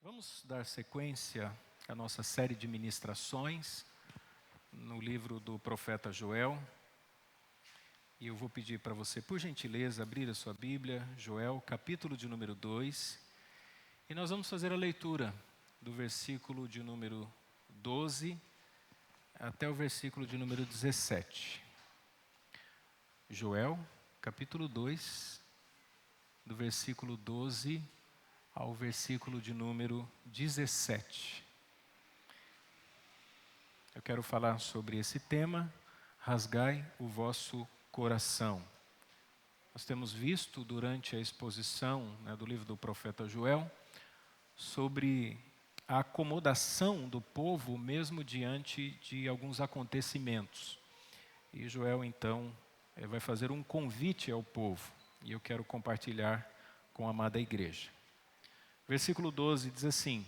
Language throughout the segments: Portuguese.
Vamos dar sequência à nossa série de ministrações no livro do profeta Joel. E eu vou pedir para você, por gentileza, abrir a sua Bíblia, Joel, capítulo de número 2. E nós vamos fazer a leitura do versículo de número 12 até o versículo de número 17. Joel, capítulo 2, do versículo 12 ao versículo de número 17. Eu quero falar sobre esse tema, rasgai o vosso coração. Nós temos visto durante a exposição do livro do profeta Joel, sobre a acomodação do povo mesmo diante de alguns acontecimentos. E Joel então vai fazer um convite ao povo, e eu quero compartilhar com a amada igreja. Versículo 12 diz assim: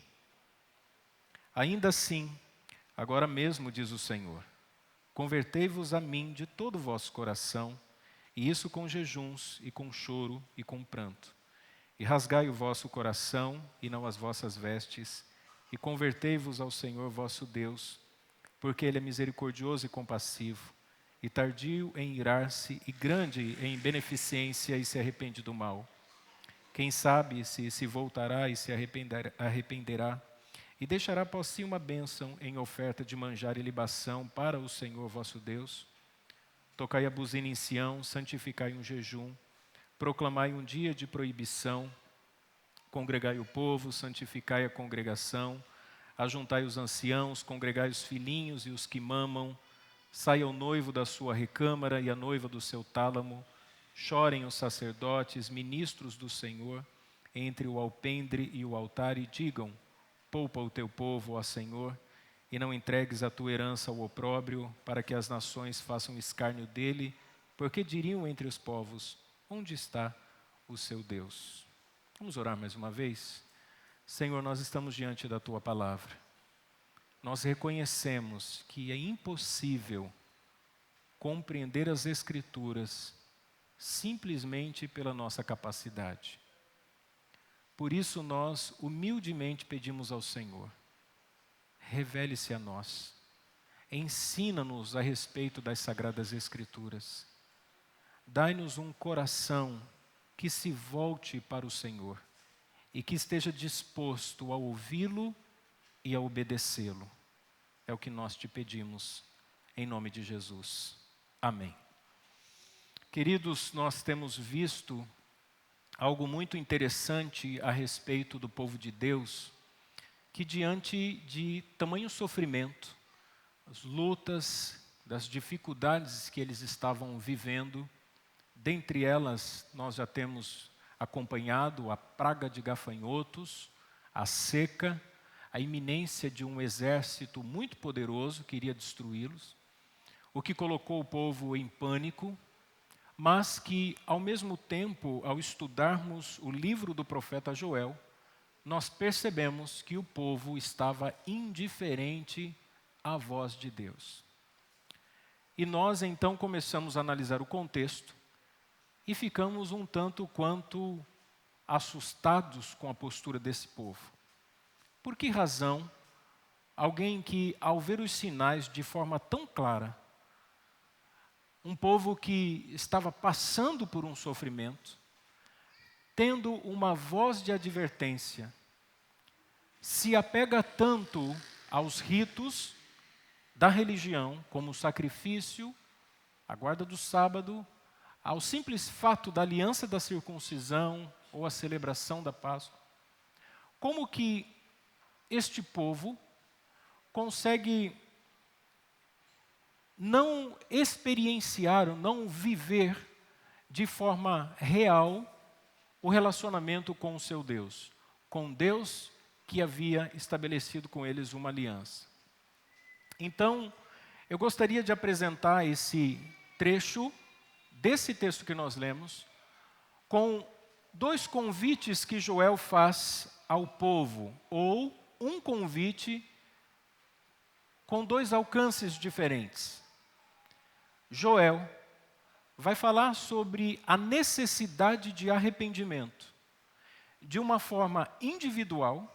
ainda assim, agora mesmo diz o Senhor, convertei-vos a mim de todo o vosso coração, e isso com jejuns, e com choro, e com pranto. E rasgai o vosso coração, e não as vossas vestes, e convertei-vos ao Senhor vosso Deus, porque Ele é misericordioso e compassivo, e tardio em irar-se, e grande em beneficência, e se arrepende do mal. Quem sabe se voltará e se arrependerá, e deixará após si uma bênção em oferta de manjar e libação para o Senhor vosso Deus. Tocai a buzina em Sião, santificai um jejum, proclamai um dia de proibição, congregai o povo, santificai a congregação, ajuntai os anciãos, congregai os filhinhos e os que mamam, saia o noivo da sua recâmara e a noiva do seu tálamo, chorem os sacerdotes, ministros do Senhor, entre o alpendre e o altar, e digam: poupa o teu povo, ó Senhor, e não entregues a tua herança ao opróbrio, para que as nações façam escárnio dele, porque diriam entre os povos: onde está o seu Deus? Vamos orar mais uma vez? Senhor, nós estamos diante da tua palavra. Nós reconhecemos que é impossível compreender as Escrituras simplesmente pela nossa capacidade. Por isso nós humildemente pedimos ao Senhor: revele-se a nós, ensina-nos a respeito das Sagradas Escrituras, dai-nos um coração que se volte para o Senhor e que esteja disposto a ouvi-lo e a obedecê-lo. É o que nós te pedimos, em nome de Jesus. Amém. Queridos, nós temos visto algo muito interessante a respeito do povo de Deus, que diante de tamanho sofrimento, as lutas, das dificuldades que eles estavam vivendo, dentre elas nós já temos acompanhado a praga de gafanhotos, a seca, a iminência de um exército muito poderoso que iria destruí-los, o que colocou o povo em pânico, mas que, ao mesmo tempo, ao estudarmos o livro do profeta Joel, nós percebemos que o povo estava indiferente à voz de Deus. E nós, então, começamos a analisar o contexto e ficamos um tanto quanto assustados com a postura desse povo. Por que razão alguém que, ao ver os sinais de forma tão clara, um povo que estava passando por um sofrimento, tendo uma voz de advertência, se apega tanto aos ritos da religião, como o sacrifício, a guarda do sábado, ao simples fato da aliança da circuncisão ou a celebração da Páscoa? Como que este povo consegue não experienciar, não viver de forma real o relacionamento com o seu Deus, com Deus que havia estabelecido com eles uma aliança? Então, eu gostaria de apresentar esse trecho desse texto que nós lemos, com dois convites que Joel faz ao povo, ou um convite com dois alcances diferentes. Joel vai falar sobre a necessidade de arrependimento de uma forma individual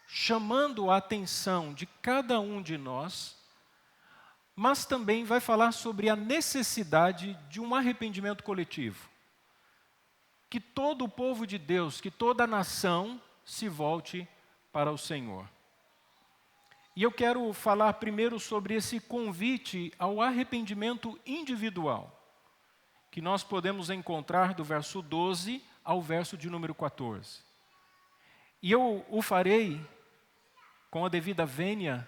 chamando a atenção de cada um de nós, mas também vai falar sobre a necessidade de um arrependimento coletivo. Que todo o povo de Deus, que toda a nação se volte para o Senhor. E eu quero falar primeiro sobre esse convite ao arrependimento individual, que nós podemos encontrar do verso 12 ao verso de número 14. E eu o farei com a devida vênia,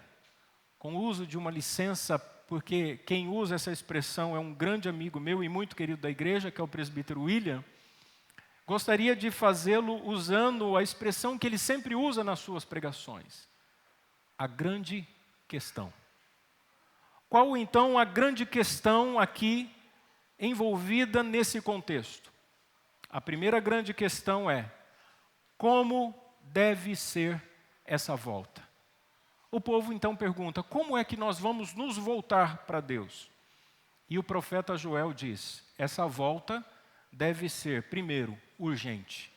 com o uso de uma licença, porque quem usa essa expressão é um grande amigo meu e muito querido da igreja, que é o presbítero William. Gostaria de fazê-lo usando a expressão que ele sempre usa nas suas pregações. A grande questão. Qual então a grande questão aqui envolvida nesse contexto? A primeira grande questão é: como deve ser essa volta? O povo então pergunta: como é que nós vamos nos voltar para Deus? E o profeta Joel diz: essa volta deve ser, primeiro, urgente.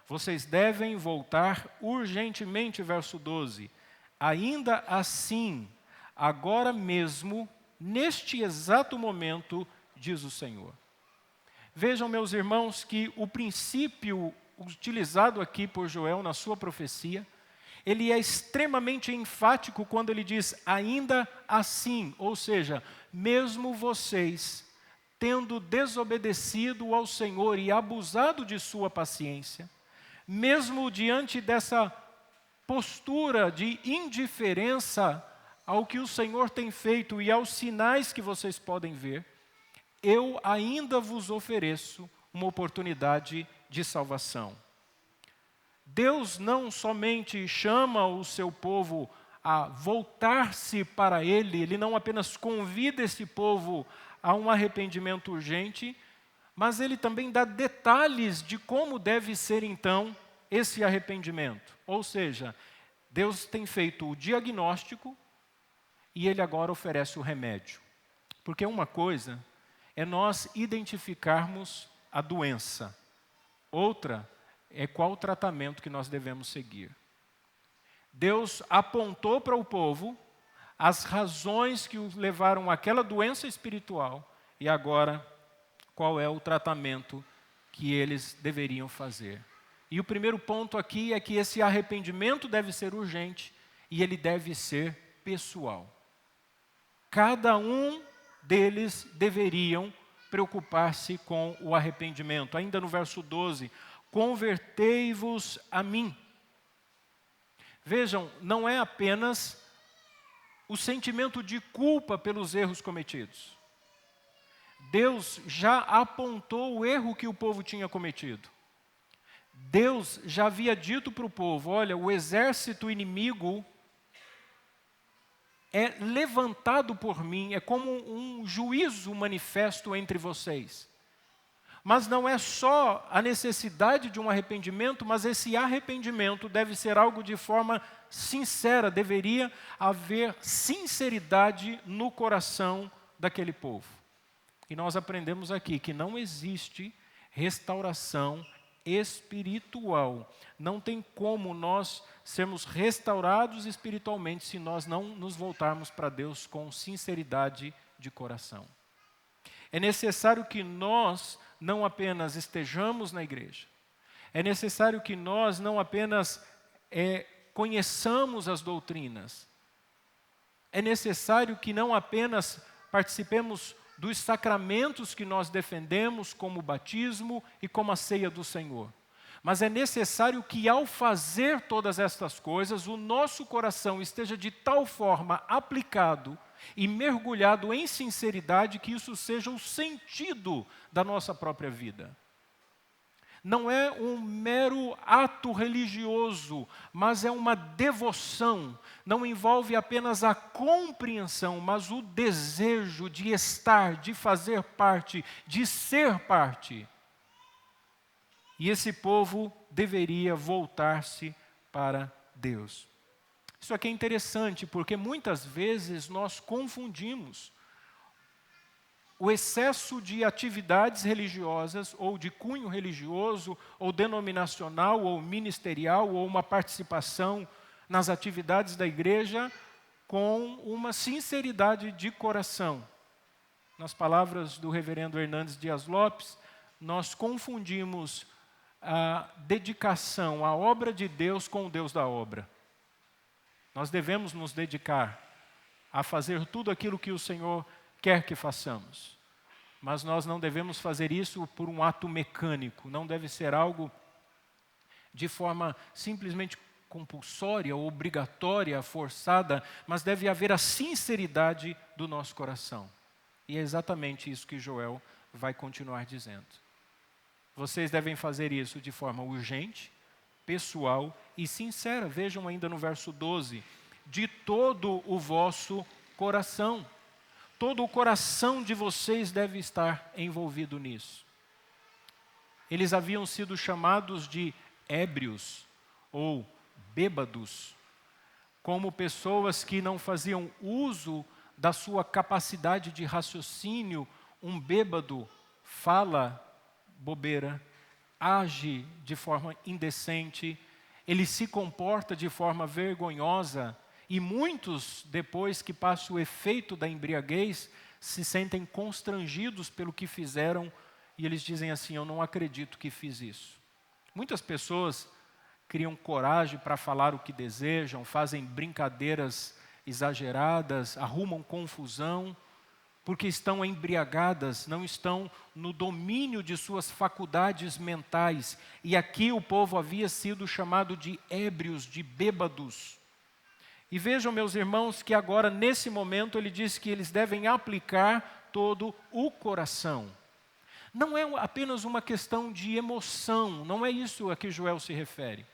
Vocês devem voltar urgentemente, verso 12. Ainda assim, agora mesmo, neste exato momento, diz o Senhor. Vejam, meus irmãos, que o princípio utilizado aqui por Joel na sua profecia, ele é extremamente enfático quando ele diz ainda assim, ou seja, mesmo vocês tendo desobedecido ao Senhor e abusado de sua paciência, mesmo diante dessa postura de indiferença ao que o Senhor tem feito e aos sinais que vocês podem ver, eu ainda vos ofereço uma oportunidade de salvação. Deus não somente chama o seu povo a voltar-se para Ele, Ele não apenas convida esse povo a um arrependimento urgente, mas Ele também dá detalhes de como deve ser então esse arrependimento. Ou seja, Deus tem feito o diagnóstico e Ele agora oferece o remédio. Porque uma coisa é nós identificarmos a doença, outra é qual o tratamento que nós devemos seguir. Deus apontou para o povo as razões que os levaram àquela doença espiritual e agora qual é o tratamento que eles deveriam fazer. E o primeiro ponto aqui é que esse arrependimento deve ser urgente e ele deve ser pessoal. Cada um deles deveriam preocupar-se com o arrependimento. Ainda no verso 12, convertei-vos a mim. Vejam, não é apenas o sentimento de culpa pelos erros cometidos. Deus já apontou o erro que o povo tinha cometido. Deus já havia dito para o povo: olha, o exército inimigo é levantado por mim, é como um juízo manifesto entre vocês. Mas não é só a necessidade de um arrependimento, mas esse arrependimento deve ser algo de forma sincera, deveria haver sinceridade no coração daquele povo. E nós aprendemos aqui que não existe restauração espiritual. Não tem como nós sermos restaurados espiritualmente se nós não nos voltarmos para Deus com sinceridade de coração. É necessário que nós não apenas estejamos na igreja, é necessário que nós não apenas conheçamos as doutrinas, é necessário que não apenas participemos dos sacramentos que nós defendemos, como o batismo e como a ceia do Senhor. Mas é necessário que ao fazer todas estas coisas, o nosso coração esteja de tal forma aplicado e mergulhado em sinceridade que isso seja o sentido da nossa própria vida. Não é um mero ato religioso, mas é uma devoção. Não envolve apenas a compreensão, mas o desejo de estar, de fazer parte, de ser parte. E esse povo deveria voltar-se para Deus. Isso aqui é interessante, porque muitas vezes nós confundimos o excesso de atividades religiosas, ou de cunho religioso, ou denominacional, ou ministerial, ou uma participação nas atividades da igreja com uma sinceridade de coração. Nas palavras do reverendo Hernandes Dias Lopes, nós confundimos a dedicação à obra de Deus com o Deus da obra. Nós devemos nos dedicar a fazer tudo aquilo que o Senhor quer que façamos. Mas nós não devemos fazer isso por um ato mecânico, não deve ser algo de forma simplesmente compulsória, obrigatória, forçada, mas deve haver a sinceridade do nosso coração. E é exatamente isso que Joel vai continuar dizendo. Vocês devem fazer isso de forma urgente, pessoal e sincera. Vejam ainda no verso 12, de todo o vosso coração. Todo o coração de vocês deve estar envolvido nisso. Eles haviam sido chamados de ébrios ou bêbados, como pessoas que não faziam uso da sua capacidade de raciocínio. Um bêbado fala bobeira, age de forma indecente, ele se comporta de forma vergonhosa, e muitos, depois que passa o efeito da embriaguez, se sentem constrangidos pelo que fizeram, e eles dizem assim: eu não acredito que fiz isso. Muitas pessoas criam coragem para falar o que desejam, fazem brincadeiras exageradas, arrumam confusão, porque estão embriagadas, não estão no domínio de suas faculdades mentais. E aqui o povo havia sido chamado de ébrios, de bêbados. E vejam, meus irmãos, que agora, nesse momento, ele diz que eles devem aplicar todo o coração. Não é apenas uma questão de emoção, não é isso a que Joel se refere.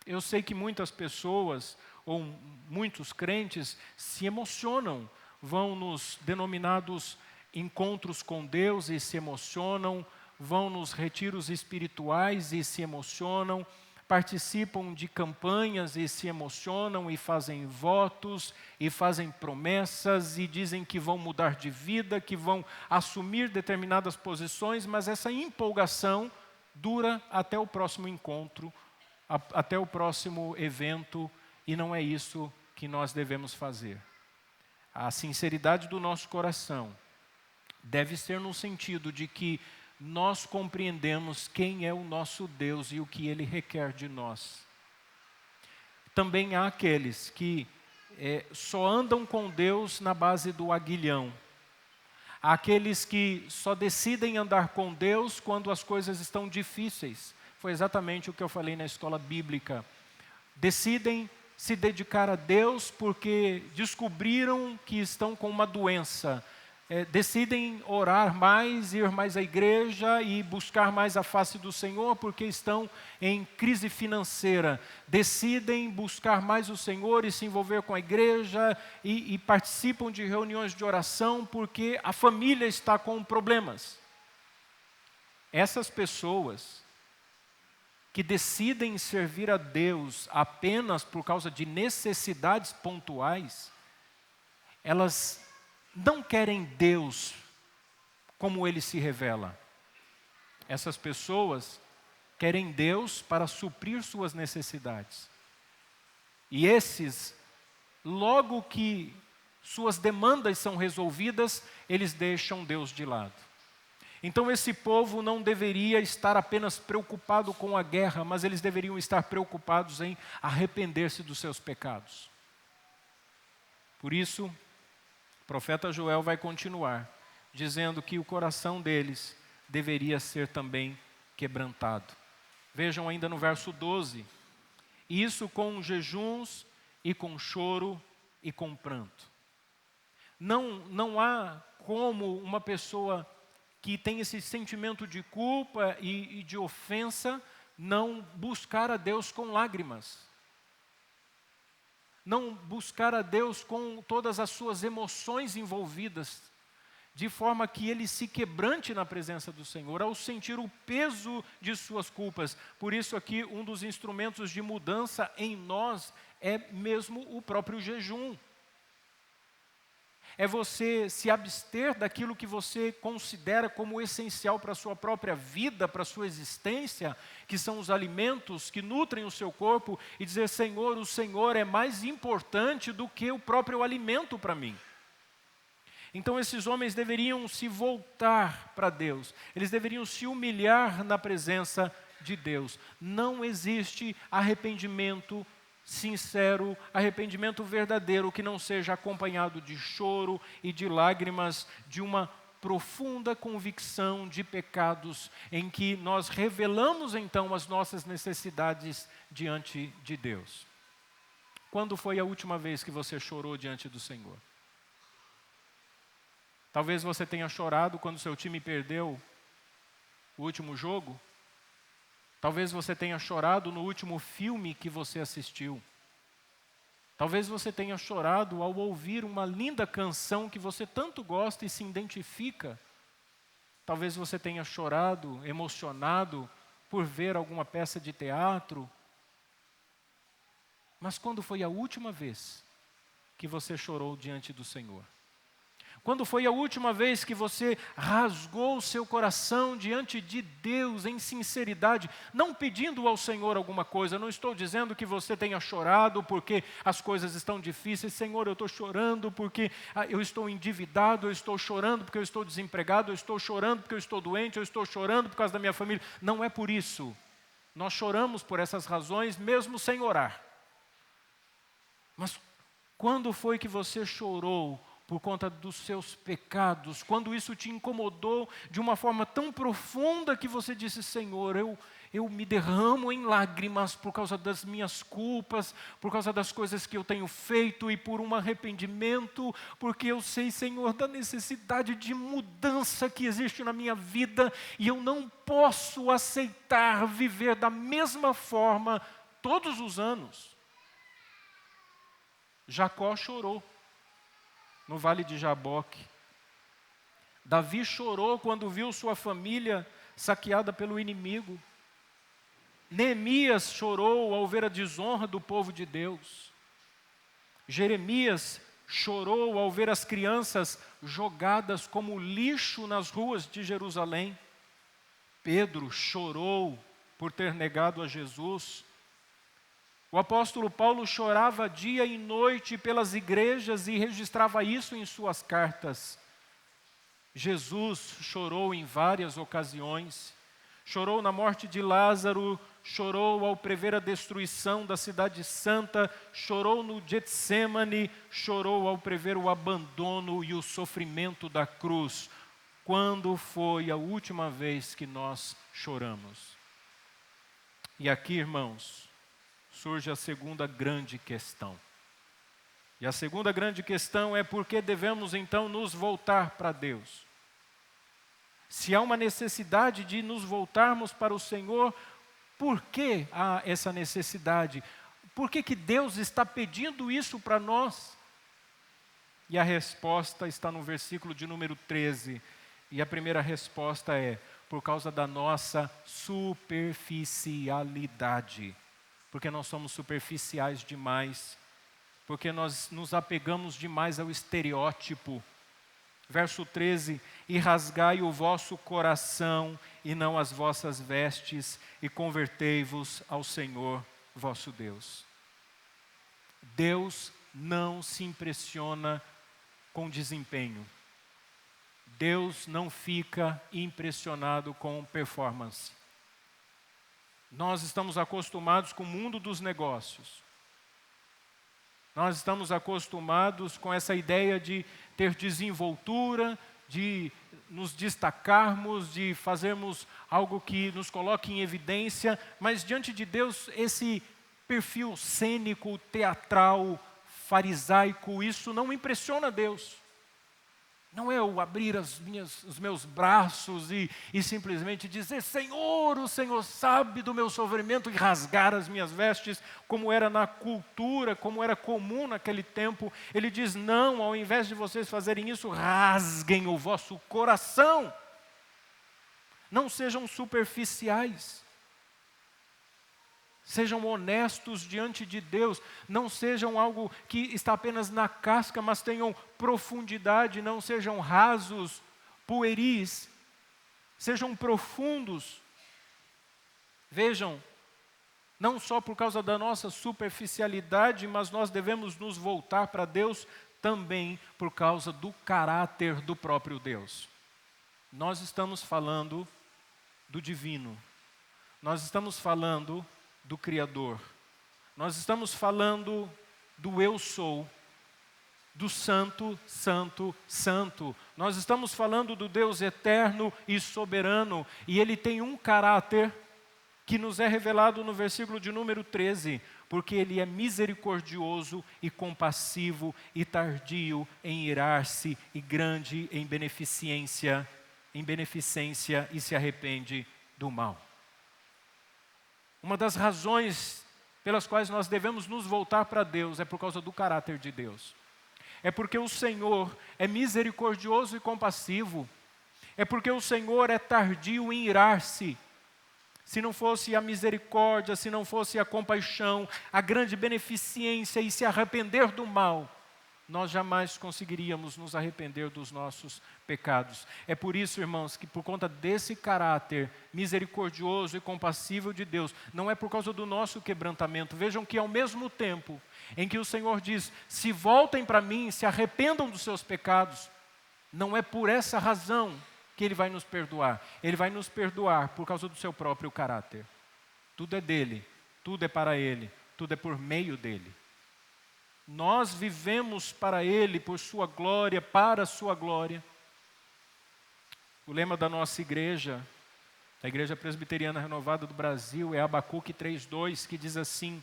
Eu sei que muitas pessoas, ou muitos crentes, se emocionam, vão nos denominados encontros com Deus e se emocionam, vão nos retiros espirituais e se emocionam, participam de campanhas e se emocionam e fazem votos e fazem promessas e dizem que vão mudar de vida, que vão assumir determinadas posições, mas essa empolgação dura até o próximo encontro, até o próximo evento, e não é isso que nós devemos fazer. A sinceridade do nosso coração deve ser no sentido de que nós compreendemos quem é o nosso Deus e o que Ele requer de nós. Também há aqueles que só andam com Deus na base do aguilhão. Há aqueles que só decidem andar com Deus quando as coisas estão difíceis. Foi exatamente o que eu falei na escola bíblica. Decidem se dedicar a Deus porque descobriram que estão com uma doença. Decidem orar mais, ir mais à igreja e buscar mais a face do Senhor porque estão em crise financeira. Decidem buscar mais o Senhor e se envolver com a igreja e participam de reuniões de oração porque a família está com problemas. Essas pessoas que decidem servir a Deus apenas por causa de necessidades pontuais, elas não querem Deus como Ele se revela. Essas pessoas querem Deus para suprir suas necessidades. E esses, logo que suas demandas são resolvidas, eles deixam Deus de lado. Então esse povo não deveria estar apenas preocupado com a guerra, mas eles deveriam estar preocupados em arrepender-se dos seus pecados. Por isso, o profeta Joel vai continuar, dizendo que o coração deles deveria ser também quebrantado. Vejam ainda no verso 12, isso com jejuns e com choro e com pranto. Não há como uma pessoa que tem esse sentimento de culpa e de ofensa não buscar a Deus com lágrimas. Não buscar a Deus com todas as suas emoções envolvidas, de forma que ele se quebrante na presença do Senhor, ao sentir o peso de suas culpas. Por isso aqui, um dos instrumentos de mudança em nós é mesmo o próprio jejum. é você se abster daquilo que você considera como essencial para a sua própria vida, para a sua existência, que são os alimentos que nutrem o seu corpo, e dizer: Senhor, o Senhor é mais importante do que o próprio alimento para mim. Então esses homens deveriam se voltar para Deus, eles deveriam se humilhar na presença de Deus. Não existe arrependimento sincero, arrependimento verdadeiro que não seja acompanhado de choro e de lágrimas, de uma profunda convicção de pecados, em que nós revelamos então as nossas necessidades diante de Deus. Quando foi a última vez que você chorou diante do Senhor? Talvez você tenha chorado quando seu time perdeu o último jogo. Talvez você tenha chorado no último filme que você assistiu. Talvez você tenha chorado ao ouvir uma linda canção que você tanto gosta e se identifica. Talvez você tenha chorado, emocionado, por ver alguma peça de teatro. Mas quando foi a última vez que você chorou diante do Senhor? Quando foi a última vez que você rasgou o seu coração diante de Deus em sinceridade, não pedindo ao Senhor alguma coisa? Não estou dizendo que você tenha chorado porque as coisas estão difíceis. Senhor, eu estou chorando porque eu estou endividado, eu estou chorando porque eu estou desempregado, eu estou chorando porque eu estou doente, eu estou chorando por causa da minha família. Não é por isso. Nós choramos por essas razões mesmo sem orar. Mas quando foi que você chorou por conta dos seus pecados, quando isso te incomodou de uma forma tão profunda que você disse: Senhor, eu me derramo em lágrimas por causa das minhas culpas, por causa das coisas que eu tenho feito e por um arrependimento, porque eu sei, Senhor, da necessidade de mudança que existe na minha vida e eu não posso aceitar viver da mesma forma todos os anos. Jacó chorou no vale de Jaboque. Davi chorou quando viu sua família saqueada pelo inimigo. Neemias chorou ao ver a desonra do povo de Deus. Jeremias chorou ao ver as crianças jogadas como lixo nas ruas de Jerusalém. Pedro chorou por ter negado a Jesus. O apóstolo Paulo chorava dia e noite pelas igrejas e registrava isso em suas cartas. Jesus chorou em várias ocasiões. Chorou na morte de Lázaro, chorou ao prever a destruição da cidade santa, chorou no Getsêmani, chorou ao prever o abandono e o sofrimento da cruz. Quando foi a última vez que nós choramos? E aqui, irmãos, surge a segunda grande questão. E a segunda grande questão é: por que devemos então nos voltar para Deus? Se há uma necessidade de nos voltarmos para o Senhor, por que há essa necessidade? Por que Deus está pedindo isso para nós? E a resposta está no versículo de número 13. E a primeira resposta é: por causa da nossa superficialidade. Porque nós somos superficiais demais, porque nós nos apegamos demais ao estereótipo. Verso 13: e rasgai o vosso coração e não as vossas vestes, e convertei-vos ao Senhor vosso Deus. Deus não se impressiona com desempenho. Deus não fica impressionado com performance. Nós estamos acostumados com o mundo dos negócios. Nós estamos acostumados com essa ideia de ter desenvoltura, de nos destacarmos, de fazermos algo que nos coloque em evidência, mas diante de Deus, esse perfil cênico, teatral, farisaico, isso não impressiona Deus. Não é eu abrir os meus braços e simplesmente dizer: Senhor, o Senhor sabe do meu sofrimento, e rasgar as minhas vestes, como era na cultura, como era comum naquele tempo. Ele diz: não, ao invés de vocês fazerem isso, rasguem o vosso coração. Não sejam superficiais. Sejam honestos diante de Deus, não sejam algo que está apenas na casca, mas tenham profundidade, não sejam rasos, pueris, sejam profundos. Vejam, não só por causa da nossa superficialidade, mas nós devemos nos voltar para Deus também por causa do caráter do próprio Deus. Nós estamos falando do divino, nós estamos falando do Criador, nós estamos falando do eu sou, do santo, santo, santo. Nós estamos falando do Deus eterno e soberano, e Ele tem um caráter que nos é revelado no versículo de número 13, porque Ele é misericordioso e compassivo e tardio em irar-se e grande em beneficência e se arrepende do mal. Uma das razões pelas quais nós devemos nos voltar para Deus é por causa do caráter de Deus. É porque o Senhor é misericordioso e compassivo. É porque o Senhor é tardio em irar-se. Se não fosse a misericórdia, se não fosse a compaixão, a grande beneficência e se arrepender do mal, nós jamais conseguiríamos nos arrepender dos nossos pecados. É por isso, irmãos, que por conta desse caráter misericordioso e compassivo de Deus, não é por causa do nosso quebrantamento. Vejam que ao mesmo tempo em que o Senhor diz, se voltem para mim, se arrependam dos seus pecados, não é por essa razão que Ele vai nos perdoar. Ele vai nos perdoar por causa do seu próprio caráter. Tudo é dele, tudo é para Ele, tudo é por meio dele. Nós vivemos para Ele, por sua glória, para a sua glória. O lema da nossa igreja, a Igreja Presbiteriana Renovada do Brasil, é Abacuque 3:2, que diz assim: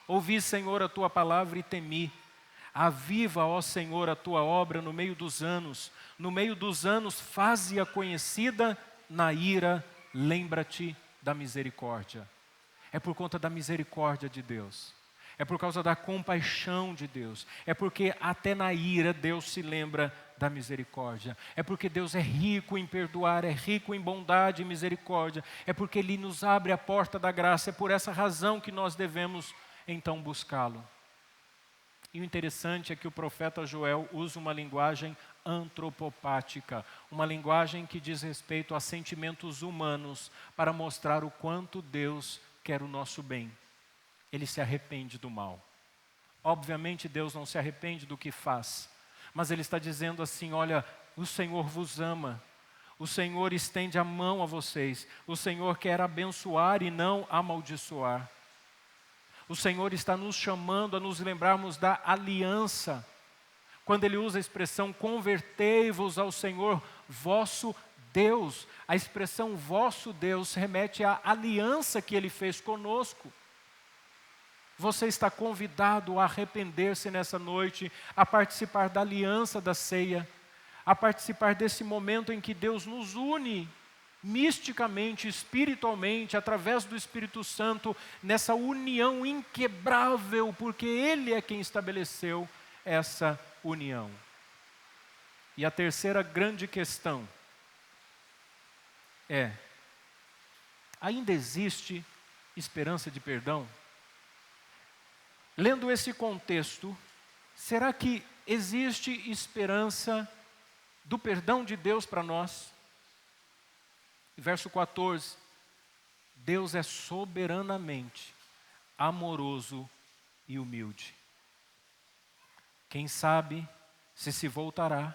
ouvi, Senhor, a tua palavra e temi. Aviva, ó Senhor, a tua obra no meio dos anos. No meio dos anos, faze-a conhecida, na ira, lembra-te da misericórdia. É por conta da misericórdia de Deus. É por causa da compaixão de Deus. É porque até na ira Deus se lembra da misericórdia. É porque Deus é rico em perdoar, é rico em bondade e misericórdia. É porque Ele nos abre a porta da graça. É por essa razão que nós devemos então buscá-lo. E o interessante é que o profeta Joel usa uma linguagem antropopática, uma linguagem que diz respeito a sentimentos humanos, para mostrar o quanto Deus quer o nosso bem. Ele se arrepende do mal. Obviamente Deus não se arrepende do que faz, mas Ele está dizendo assim, olha, o Senhor vos ama, o Senhor estende a mão a vocês, o Senhor quer abençoar e não amaldiçoar. O Senhor está nos chamando a nos lembrarmos da aliança. Quando Ele usa a expressão convertei-vos ao Senhor vosso Deus, a expressão vosso Deus remete à aliança que Ele fez conosco. Você está convidado a arrepender-se nessa noite, a participar da aliança da ceia, a participar desse momento em que Deus nos une misticamente, espiritualmente, através do Espírito Santo, nessa união inquebrável, porque Ele é quem estabeleceu essa união. E a terceira grande questão é: ainda existe esperança de perdão? Lendo esse contexto, será que existe esperança do perdão de Deus para nós? Verso 14, Deus é soberanamente amoroso e humilde. Quem sabe se voltará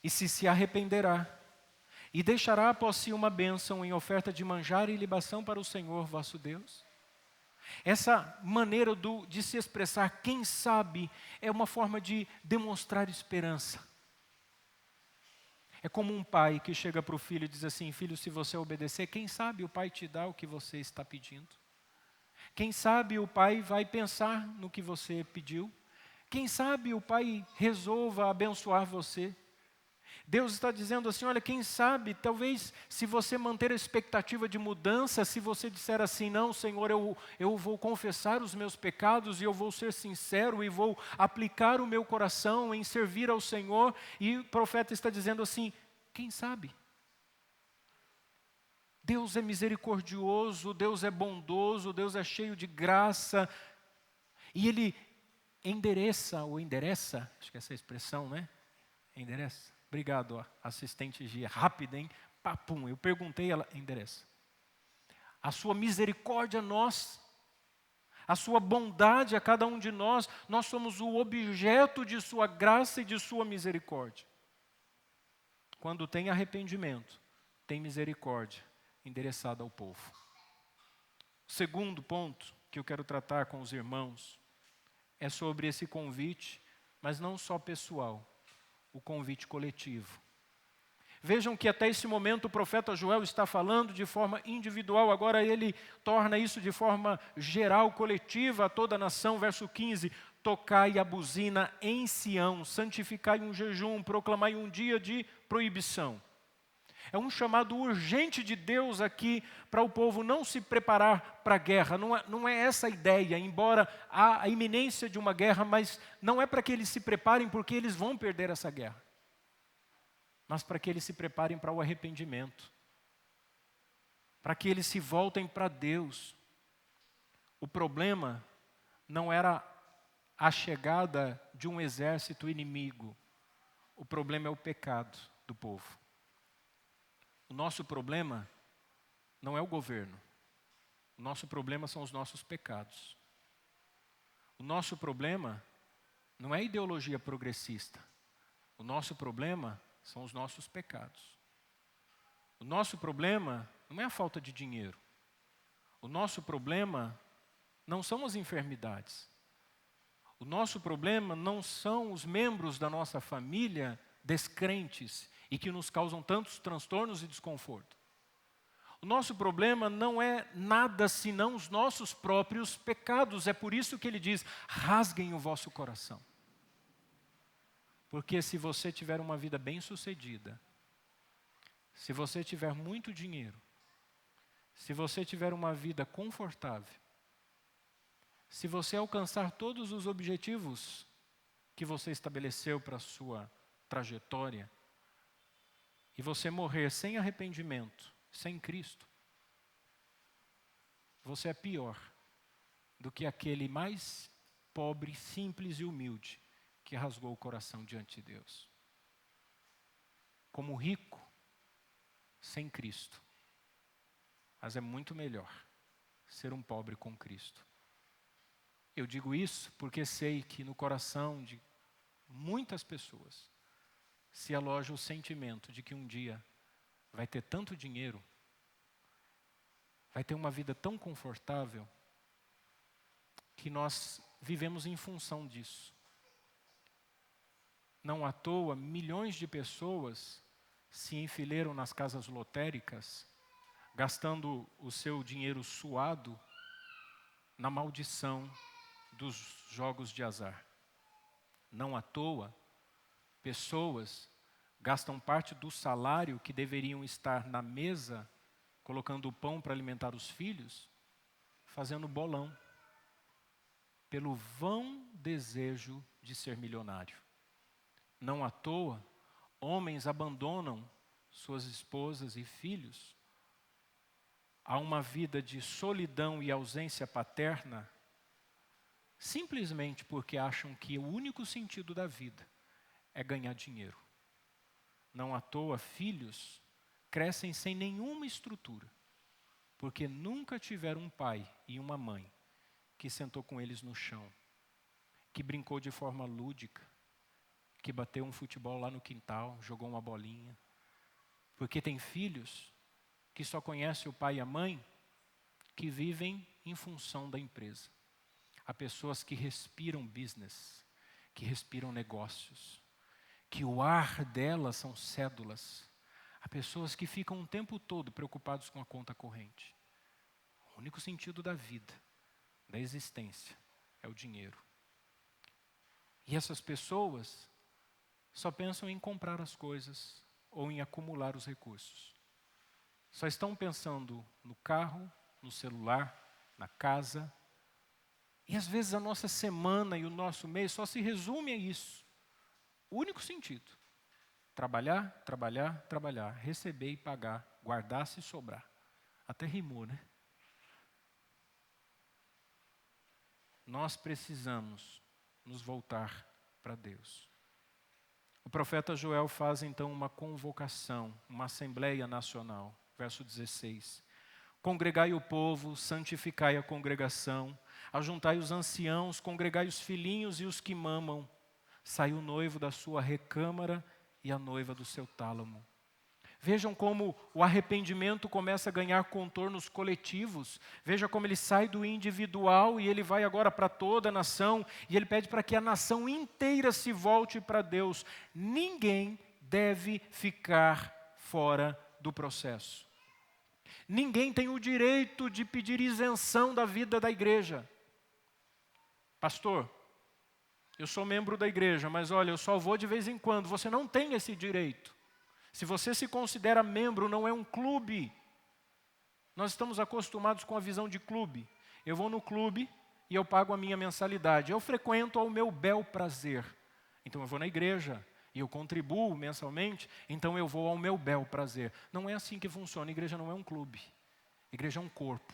e se arrependerá e deixará após si uma bênção em oferta de manjar e libação para o Senhor vosso Deus. Essa maneira de se expressar, quem sabe, é uma forma de demonstrar esperança. É como um pai que chega para o filho e diz assim, filho, se você obedecer, quem sabe o pai te dá o que você está pedindo? Quem sabe o pai vai pensar no que você pediu? Quem sabe o pai resolva abençoar você? Deus está dizendo assim, olha, quem sabe, talvez se você manter a expectativa de mudança, se você disser assim, não, Senhor, eu vou confessar os meus pecados e eu vou ser sincero e vou aplicar o meu coração em servir ao Senhor, e o profeta está dizendo assim, quem sabe? Deus é misericordioso, Deus é bondoso, Deus é cheio de graça. E Ele endereça, acho que essa é a expressão, né? Endereça. Obrigado, assistente Gia. Rápida, hein? Papum, eu perguntei, ela endereça. A sua misericórdia a nós, a sua bondade a cada um de nós, nós somos o objeto de sua graça e de sua misericórdia. Quando tem arrependimento, tem misericórdia endereçada ao povo. O segundo ponto que eu quero tratar com os irmãos é sobre esse convite, mas não só pessoal, o convite coletivo. Vejam que até esse momento o profeta Joel está falando de forma individual, agora ele torna isso de forma geral, coletiva a toda a nação. Verso 15, tocai a buzina em Sião, santificai um jejum, proclamai um dia de proibição. É um chamado urgente de Deus aqui para o povo não se preparar para a guerra. Não é essa a ideia, embora há a iminência de uma guerra, mas não é para que eles se preparem porque eles vão perder essa guerra. Mas para que eles se preparem para o arrependimento. Para que eles se voltem para Deus. O problema não era a chegada de um exército inimigo. O problema é o pecado do povo. O nosso problema não é o governo. O nosso problema são os nossos pecados. O nosso problema não é a ideologia progressista. O nosso problema são os nossos pecados. O nosso problema não é a falta de dinheiro. O nosso problema não são as enfermidades. O nosso problema não são os membros da nossa família descrentes e que nos causam tantos transtornos e desconforto. O nosso problema não é nada senão os nossos próprios pecados. É por isso que ele diz, rasguem o vosso coração. Porque se você tiver uma vida bem-sucedida, se você tiver muito dinheiro, se você tiver uma vida confortável, se você alcançar todos os objetivos que você estabeleceu para a sua trajetória, e você morrer sem arrependimento, sem Cristo, você é pior do que aquele mais pobre, simples e humilde que rasgou o coração diante de Deus. Como rico, sem Cristo. Mas é muito melhor ser um pobre com Cristo. Eu digo isso porque sei que no coração de muitas pessoas se aloja o sentimento de que um dia vai ter tanto dinheiro, vai ter uma vida tão confortável, que nós vivemos em função disso. Não à toa, milhões de pessoas se enfileiram nas casas lotéricas, gastando o seu dinheiro suado na maldição dos jogos de azar. Não à toa, pessoas gastam parte do salário que deveriam estar na mesa, colocando o pão para alimentar os filhos, fazendo bolão, pelo vão desejo de ser milionário. Não à toa, homens abandonam suas esposas e filhos a uma vida de solidão e ausência paterna, simplesmente porque acham que o único sentido da vida é ganhar dinheiro. Não à toa, filhos crescem sem nenhuma estrutura, porque nunca tiveram um pai e uma mãe que sentou com eles no chão, que brincou de forma lúdica, que bateu um futebol lá no quintal, jogou uma bolinha. Porque tem filhos que só conhecem o pai e a mãe, que vivem em função da empresa. Há pessoas que respiram business, que respiram negócios, que o ar delas são cédulas. Há pessoas que ficam o tempo todo preocupados com a conta corrente. O único sentido da vida, da existência, é o dinheiro. E essas pessoas só pensam em comprar as coisas ou em acumular os recursos. Só estão pensando no carro, no celular, na casa. E às vezes a nossa semana e o nosso mês só se resume a isso. O único sentido. Trabalhar, trabalhar, trabalhar. Receber e pagar. Guardar se sobrar. Até rimou, né? Nós precisamos nos voltar para Deus. O profeta Joel faz então uma convocação, uma assembleia nacional. Verso 16. Congregai o povo, santificai a congregação, ajuntai os anciãos, congregai os filhinhos e os que mamam. Sai o noivo da sua recâmara e a noiva do seu tálamo. Vejam como o arrependimento começa a ganhar contornos coletivos. Veja como ele sai do individual e ele vai agora para toda a nação. E ele pede para que a nação inteira se volte para Deus. Ninguém deve ficar fora do processo. Ninguém tem o direito de pedir isenção da vida da igreja. Pastor, eu sou membro da igreja, mas olha, eu só vou de vez em quando. Você não tem esse direito. Se você se considera membro, não é um clube. Nós estamos acostumados com a visão de clube. Eu vou no clube e eu pago a minha mensalidade. Eu frequento ao meu bel prazer. Então eu vou na igreja e eu contribuo mensalmente, então eu vou ao meu bel prazer. Não é assim que funciona. A igreja não é um clube. A igreja é um corpo.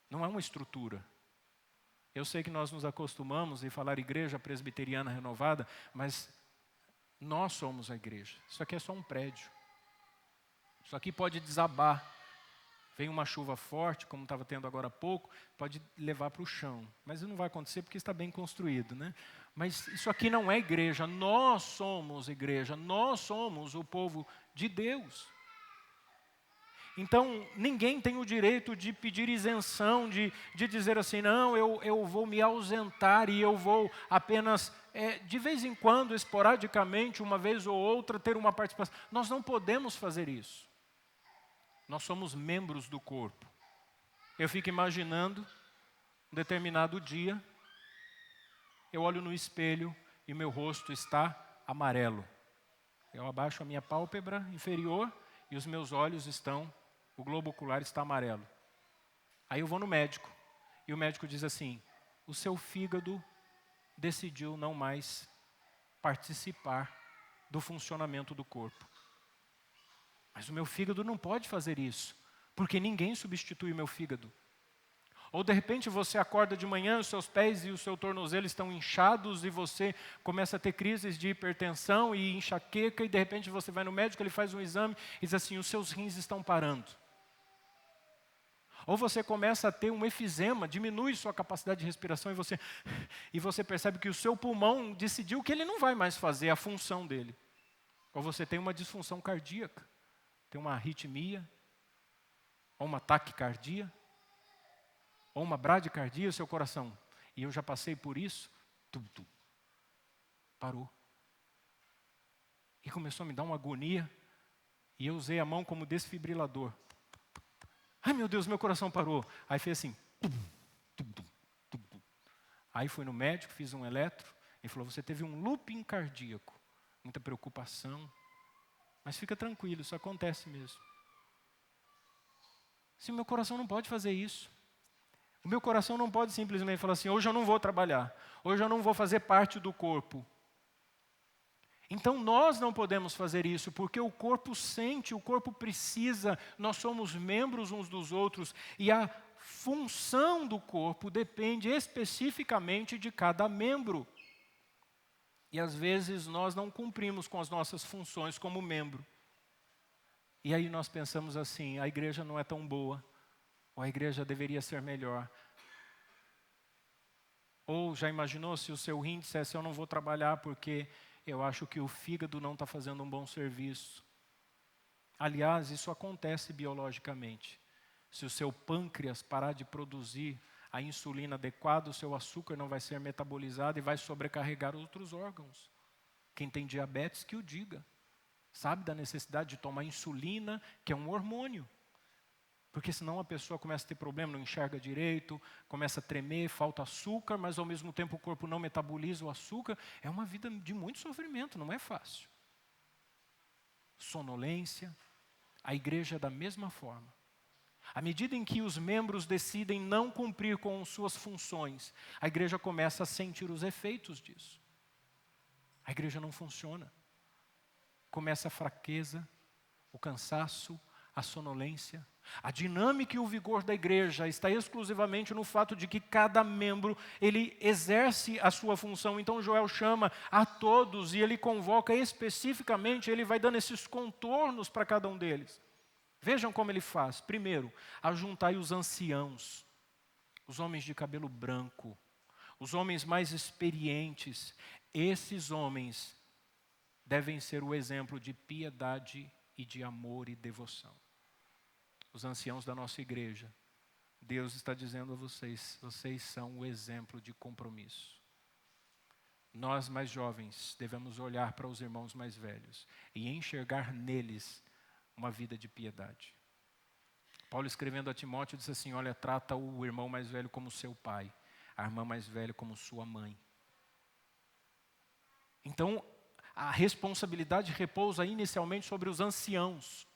Não é uma estrutura. Eu sei que nós nos acostumamos em falar igreja presbiteriana renovada, mas nós somos a igreja. Isso aqui é só um prédio. Isso aqui pode desabar. Vem uma chuva forte, como estava tendo agora há pouco, pode levar para o chão. Mas não vai acontecer porque está bem construído, né? Mas isso aqui não é igreja. Nós somos igreja. Nós somos o povo de Deus. Então, ninguém tem o direito de pedir isenção, de dizer assim, não, eu vou me ausentar e eu vou apenas, de vez em quando, esporadicamente, uma vez ou outra, ter uma participação. Nós não podemos fazer isso. Nós somos membros do corpo. Eu fico imaginando, um determinado dia, eu olho no espelho e meu rosto está amarelo. Eu abaixo a minha pálpebra inferior e os meus olhos estão... O globo ocular está amarelo. Aí eu vou no médico. E o médico diz assim, o seu fígado decidiu não mais participar do funcionamento do corpo. Mas o meu fígado não pode fazer isso. Porque ninguém substitui o meu fígado. Ou de repente você acorda de manhã, os seus pés e o seu tornozelo estão inchados e você começa a ter crises de hipertensão e enxaqueca e de repente você vai no médico, ele faz um exame e diz assim, os seus rins estão parando. Ou você começa a ter um efizema, diminui sua capacidade de respiração e você percebe que o seu pulmão decidiu que ele não vai mais fazer a função dele. Ou você tem uma disfunção cardíaca, tem uma arritmia, ou uma taquicardia, ou uma bradicardia, o seu coração. E eu já passei por isso, parou. E começou a me dar uma agonia, e eu usei a mão como desfibrilador. Ai meu Deus, meu coração parou. Aí fez assim. Aí fui no médico, fiz um eletro, e falou, você teve um looping cardíaco. Muita preocupação. Mas fica tranquilo, isso acontece mesmo. Se o meu coração não pode fazer isso. O meu coração não pode simplesmente falar assim, hoje eu não vou trabalhar. Hoje eu não vou fazer parte do corpo. Então nós não podemos fazer isso, porque o corpo sente, o corpo precisa, nós somos membros uns dos outros, e a função do corpo depende especificamente de cada membro. E às vezes nós não cumprimos com as nossas funções como membro. E aí nós pensamos assim, a igreja não é tão boa, ou a igreja deveria ser melhor. Ou já imaginou se o seu rim dissesse, eu não vou trabalhar porque... eu acho que o fígado não está fazendo um bom serviço. Aliás, isso acontece biologicamente. Se o seu pâncreas parar de produzir a insulina adequada, o seu açúcar não vai ser metabolizado e vai sobrecarregar outros órgãos. Quem tem diabetes que o diga. Sabe da necessidade de tomar insulina, que é um hormônio. Porque senão a pessoa começa a ter problema, não enxerga direito, começa a tremer, falta açúcar, mas ao mesmo tempo o corpo não metaboliza o açúcar. É uma vida de muito sofrimento, não é fácil. Sonolência, a igreja é da mesma forma. À medida em que os membros decidem não cumprir com suas funções, a igreja começa a sentir os efeitos disso. A igreja não funciona. Começa a fraqueza, o cansaço, a sonolência. A dinâmica e o vigor da igreja está exclusivamente no fato de que cada membro, ele exerce a sua função. Então Joel chama a todos e ele convoca especificamente, ele vai dando esses contornos para cada um deles. Vejam como ele faz. Primeiro, ajuntai os anciãos, os homens de cabelo branco, os homens mais experientes. Esses homens devem ser o exemplo de piedade e de amor e devoção. Os anciãos da nossa igreja, Deus está dizendo a vocês, vocês são o exemplo de compromisso. Nós mais jovens devemos olhar para os irmãos mais velhos e enxergar neles uma vida de piedade. Paulo, escrevendo a Timóteo, disse assim: olha, trata o irmão mais velho como seu pai, a irmã mais velha como sua mãe. Então, a responsabilidade repousa inicialmente sobre os anciãos.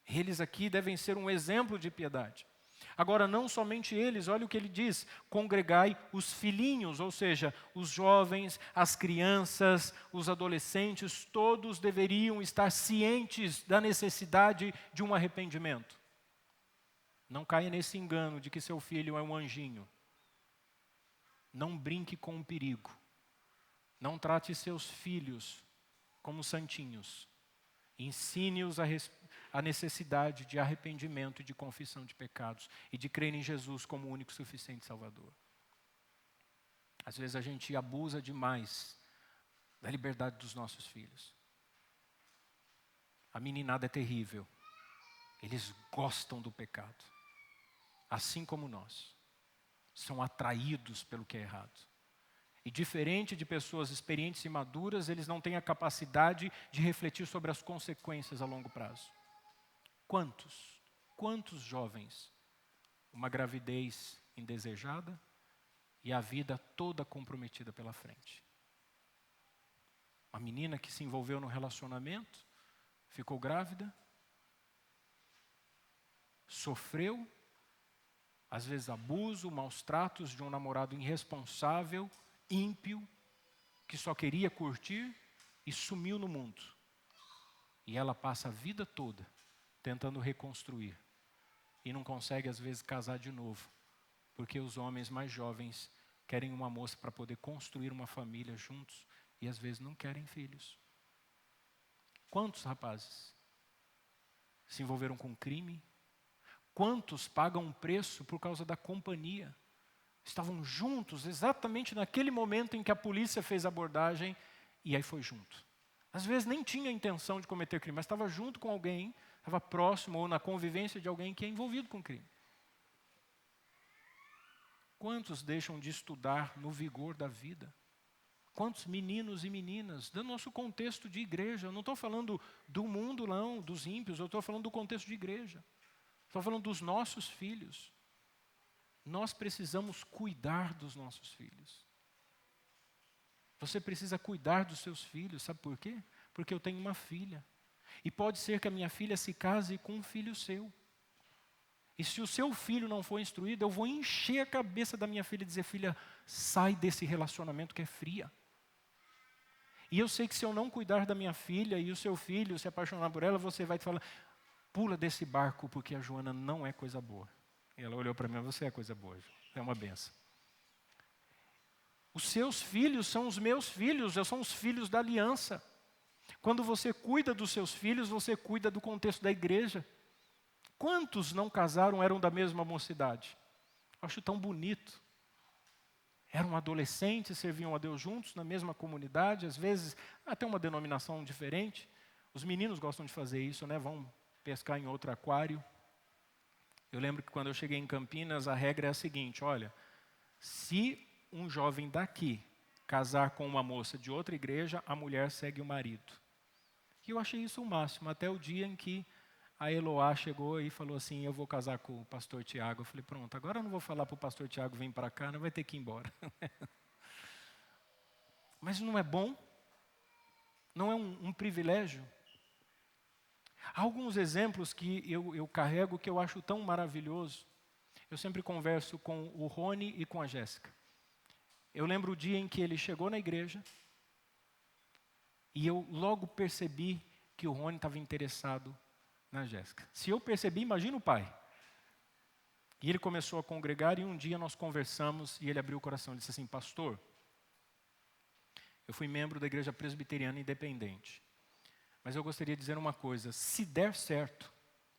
Eles aqui devem ser um exemplo de piedade. Agora, não somente eles, olha o que ele diz: congregai os filhinhos, ou seja, os jovens, as crianças, os adolescentes, todos deveriam estar cientes da necessidade de um arrependimento. Não caia nesse engano de que seu filho é um anjinho. Não brinque com o perigo. Não trate seus filhos como santinhos. Ensine-os a necessidade de arrependimento e de confissão de pecados e de crer em Jesus como o único e suficiente Salvador. Às vezes a gente abusa demais da liberdade dos nossos filhos. A meninada é terrível. Eles gostam do pecado, assim como nós. São atraídos pelo que é errado. E diferente de pessoas experientes e maduras, eles não têm a capacidade de refletir sobre as consequências a longo prazo. Quantos jovens, uma gravidez indesejada e a vida toda comprometida pela frente? Uma menina que se envolveu num relacionamento, ficou grávida, sofreu, às vezes abuso, maus tratos de um namorado irresponsável, ímpio, que só queria curtir e sumiu no mundo. E ela passa a vida toda tentando reconstruir. E não consegue, às vezes, casar de novo. Porque os homens mais jovens querem uma moça para poder construir uma família juntos e, às vezes, não querem filhos. Quantos rapazes se envolveram com crime? Quantos pagam um preço por causa da companhia? Estavam juntos exatamente naquele momento em que a polícia fez a abordagem e aí foi junto. Às vezes nem tinha intenção de cometer crime, mas estava junto com alguém, estava próximo ou na convivência de alguém que é envolvido com crime. Quantos deixam de estudar no vigor da vida? Quantos meninos e meninas, do nosso contexto de igreja, eu não estou falando do mundo não, dos ímpios, eu estou falando do contexto de igreja. Estou falando dos nossos filhos. Nós precisamos cuidar dos nossos filhos. Você precisa cuidar dos seus filhos, sabe por quê? Porque eu tenho uma filha. E pode ser que a minha filha se case com um filho seu. E se o seu filho não for instruído, eu vou encher a cabeça da minha filha e dizer: filha, sai desse relacionamento que é fria. E eu sei que se eu não cuidar da minha filha e o seu filho se apaixonar por ela, você vai falar: pula desse barco porque a Joana não é coisa boa. E ela olhou para mim: você é coisa boa, é uma benção. Os seus filhos são os meus filhos, são os filhos da aliança. Quando você cuida dos seus filhos, você cuida do contexto da igreja. Quantos não casaram, eram da mesma mocidade? Acho tão bonito. Eram adolescentes, serviam a Deus juntos, na mesma comunidade, às vezes até uma denominação diferente. Os meninos gostam de fazer isso, né? Vão pescar em outro aquário. Eu lembro que quando eu cheguei em Campinas, a regra é a seguinte: olha, se um jovem daqui casar com uma moça de outra igreja, a mulher segue o marido. E eu achei isso o máximo, até o dia em que a Eloá chegou e falou assim: eu vou casar com o pastor Tiago. Eu falei: pronto, agora eu não vou falar para o pastor Tiago vir para cá, não vai ter que ir embora. Mas não é bom? Não é um privilégio? Há alguns exemplos que eu carrego que eu acho tão maravilhoso. Eu sempre converso com o Rony e com a Jéssica. Eu lembro o dia em que ele chegou na igreja e eu logo percebi que o Rony estava interessado na Jéssica. Se eu percebi, imagina o pai. E ele começou a congregar e um dia nós conversamos e ele abriu o coração. Ele disse assim, pastor, eu fui membro da Igreja Presbiteriana Independente. Mas eu gostaria de dizer uma coisa, se der certo,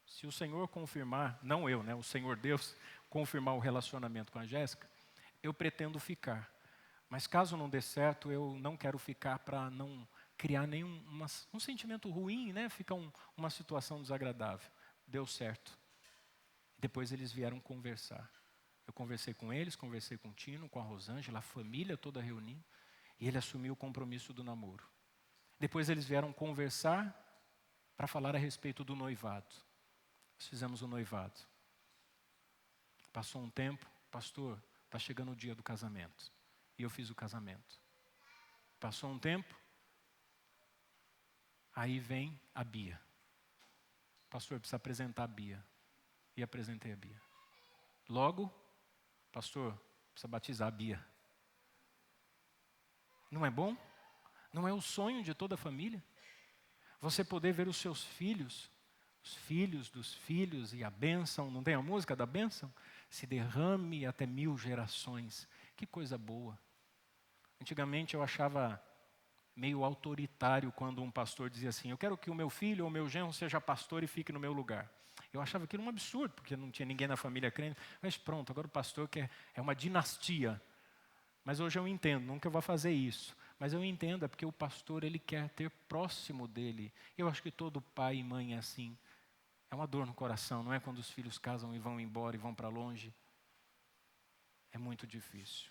se o Senhor confirmar, não eu, né, o Senhor Deus, confirmar o relacionamento com a Jéssica, eu pretendo ficar. Mas caso não dê certo, eu não quero ficar para não criar um sentimento ruim, né? Fica uma situação desagradável. Deu certo. Depois eles vieram conversar. Eu conversei com eles, conversei com o Tino, com a Rosângela, a família toda reunida, e ele assumiu o compromisso do namoro. Depois eles vieram conversar para falar a respeito do noivado. Nós fizemos o noivado. Passou um tempo, pastor, está chegando o dia do casamento. E eu fiz o casamento. Passou um tempo, aí vem a Bia. Pastor, precisa apresentar a Bia. E apresentei a Bia. Logo, pastor, precisa batizar a Bia. Não é bom? Não é o sonho de toda a família? Você poder ver os seus filhos, os filhos dos filhos e a bênção, não tem a música da bênção? Se derrame até 1000 gerações. Que coisa boa. Antigamente eu achava meio autoritário quando um pastor dizia assim, eu quero que o meu filho ou o meu genro seja pastor e fique no meu lugar. Eu achava aquilo um absurdo, porque não tinha ninguém na família crente. Mas pronto, agora o pastor é uma dinastia. Mas hoje eu entendo, nunca vou fazer isso. Mas eu entendo, é porque o pastor ele quer ter próximo dele. Eu acho que todo pai e mãe é assim. É uma dor no coração, não é? Quando os filhos casam e vão embora e vão para longe. É muito difícil.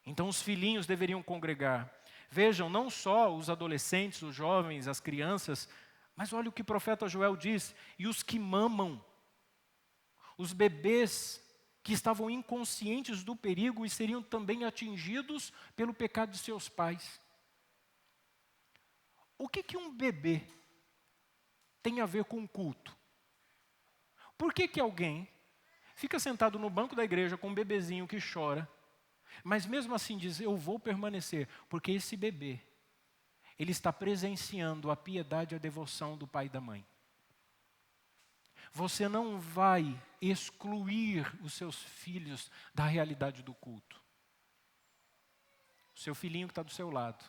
Então os filhinhos deveriam congregar. Vejam, não só os adolescentes, os jovens, as crianças, mas olha o que o profeta Joel diz, e os que mamam, os bebês que estavam inconscientes do perigo e seriam também atingidos pelo pecado de seus pais. O que um bebê tem a ver com o culto? Por que alguém fica sentado no banco da igreja com um bebezinho que chora, mas mesmo assim diz, eu vou permanecer, porque esse bebê, ele está presenciando a piedade e a devoção do pai e da mãe. Você não vai excluir os seus filhos da realidade do culto. O seu filhinho que está do seu lado.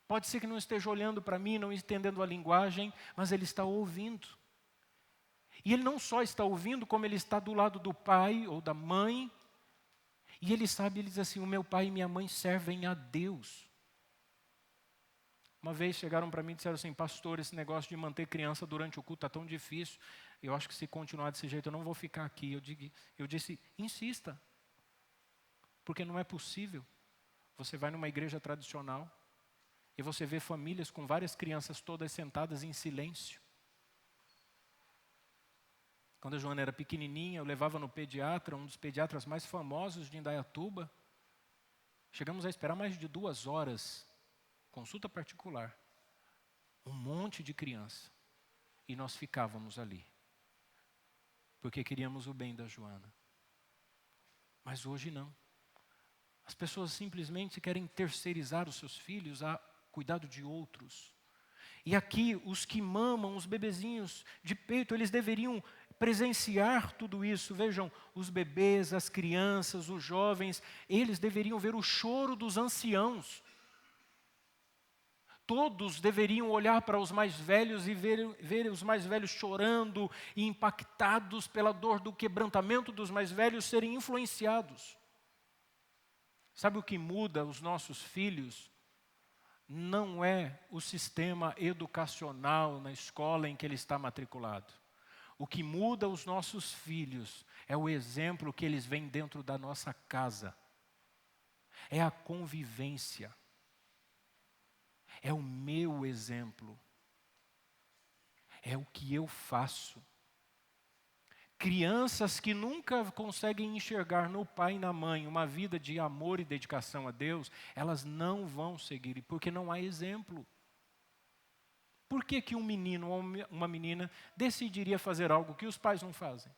Pode ser que não esteja olhando para mim, não entendendo a linguagem, mas ele está ouvindo. E ele não só está ouvindo, como ele está do lado do pai ou da mãe. E ele sabe, ele diz assim, o meu pai e minha mãe servem a Deus. Uma vez chegaram para mim e disseram assim, pastor, esse negócio de manter criança durante o culto está tão difícil. Eu acho que se continuar desse jeito eu não vou ficar aqui. Eu disse, insista. Porque não é possível. Você vai numa igreja tradicional e você vê famílias com várias crianças todas sentadas em silêncio. Quando a Joana era pequenininha, eu levava no pediatra, um dos pediatras mais famosos de Indaiatuba. Chegamos a esperar mais de 2 horas, consulta particular. Um monte de criança. E nós ficávamos ali. Porque queríamos o bem da Joana. Mas hoje não. As pessoas simplesmente querem terceirizar os seus filhos a cuidado de outros. E aqui, os que mamam, os bebezinhos de peito, eles deveriam presenciar tudo isso. Vejam, os bebês, as crianças, os jovens, eles deveriam ver o choro dos anciãos. Todos deveriam olhar para os mais velhos e ver os mais velhos chorando e impactados pela dor do quebrantamento dos mais velhos serem influenciados. Sabe o que muda os nossos filhos? Não é o sistema educacional na escola em que ele está matriculado. O que muda os nossos filhos é o exemplo que eles veem dentro da nossa casa. É a convivência. É o meu exemplo. É o que eu faço. Crianças que nunca conseguem enxergar no pai e na mãe uma vida de amor e dedicação a Deus, elas não vão seguir, porque não há exemplo. Por que um menino ou uma menina decidiria fazer algo que os pais não fazem?